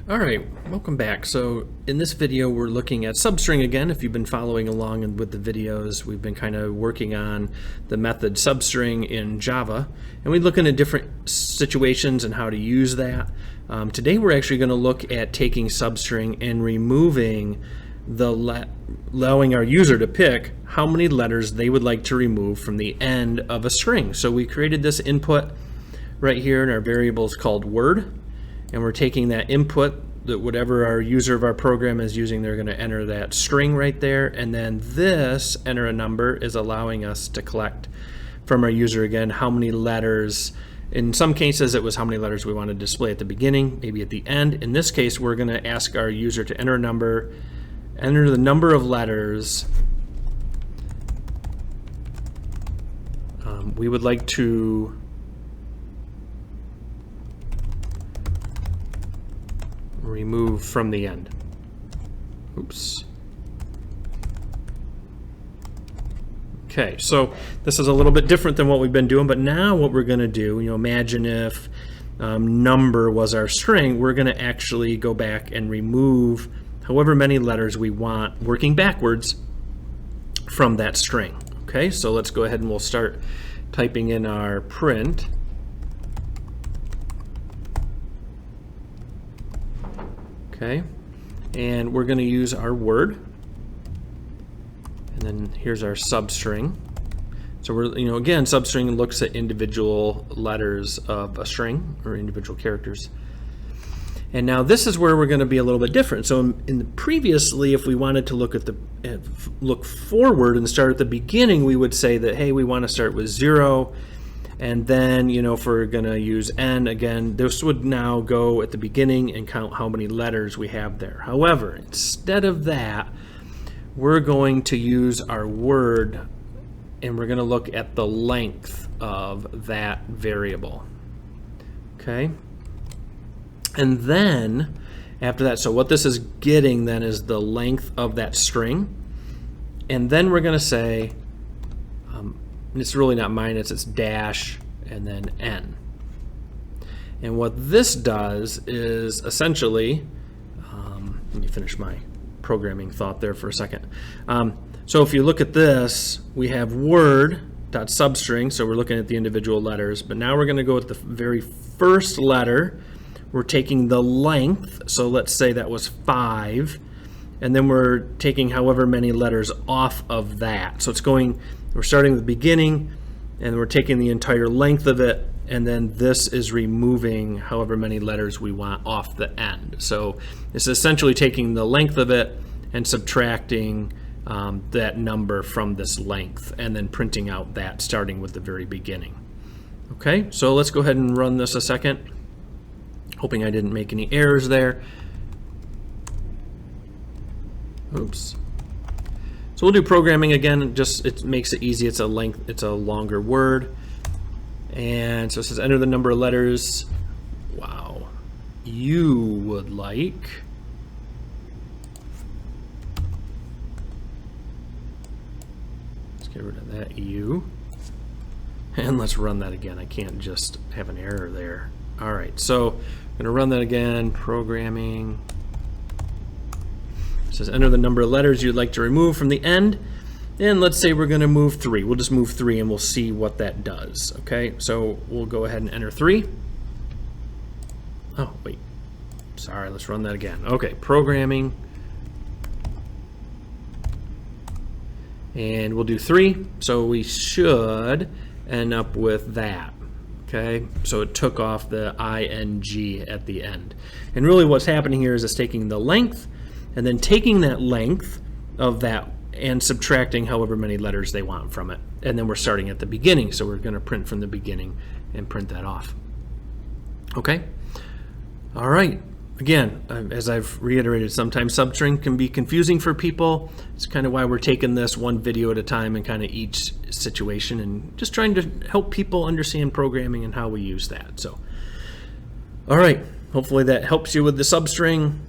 All right, welcome back. So in this video, we're looking at Substring again. If you've been following along with the videos, we've been kind of working on the method Substring in Java, and we look into different situations and how to use that. Today, we're actually going to look at taking Substring and removing allowing our user to pick how many letters they would like to remove from the end of a string. So we created this input right here in our variables called word. And we're taking that input, that whatever our user of our program is using, they're going to enter that string right there. And then this enter a number is allowing us to collect from our user again how many letters. In some cases, it was how many letters we want to display at the beginning, maybe at the end. In this case, we're going to ask our user to enter a number, enter the number of letters we would like to remove from the end. Oops. Okay, so this is a little bit different than what we've been doing, but now what we're going to do, imagine if number was our string, we're going to actually go back and remove however many letters we want, working backwards from that string. Okay, so let's go ahead and we'll start typing in our print. Okay, and we're going to use our word, and then here's our substring. So we're, again, substring looks at individual letters of a string or individual characters. And now this is where we're going to be a little bit different. So in the previously, if we wanted to look forward and start at the beginning, we would say that, hey, we want to start with 0. And then, if we're going to use n, again, this would now go at the beginning and count how many letters we have there. However, instead of that, we're going to use our word, and we're going to look at the length of that variable. Okay? And then, after that, so what this is getting then is the length of that string. And then we're going to say, it's really not minus, it's dash and then n. And what this does is essentially, let me finish my programming thought there for a second. So if you look at this, we have word.substring, so we're looking at the individual letters, but now we're going to go with the very first letter. We're taking the length, so let's say that was 5, and then we're taking however many letters off of that. So it's going, we're starting at the beginning, and we're taking the entire length of it, and then this is removing however many letters we want off the end. So it's essentially taking the length of it and subtracting that number from this length, and then printing out that starting with the very beginning. Okay, so let's go ahead and run this a second, hoping I didn't make any errors there. Oops. So we'll do programming again, just it makes it easy. It's a longer word. And so it says enter the number of letters, wow, you would like. Let's get rid of that U. And let's run that again. I can't just have an error there. All right, so I'm gonna run that again, programming. It says enter the number of letters you'd like to remove from the end, and let's say we're going to move 3. We'll just move 3 and we'll see what that does. Okay, so we'll go ahead and enter 3. Oh, wait. Sorry, let's run that again. Okay, programming. And we'll do 3, so we should end up with that. Okay, so it took off the ing at the end. And really what's happening here is it's taking the length and then taking that length of that and subtracting however many letters they want from it. And then we're starting at the beginning, so we're going to print from the beginning and print that off. Okay? All right. Again, as I've reiterated, sometimes substring can be confusing for people. It's kind of why we're taking this one video at a time in kind of each situation and just trying to help people understand programming and how we use that. So, all right. Hopefully that helps you with the substring.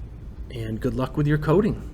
And good luck with your coding.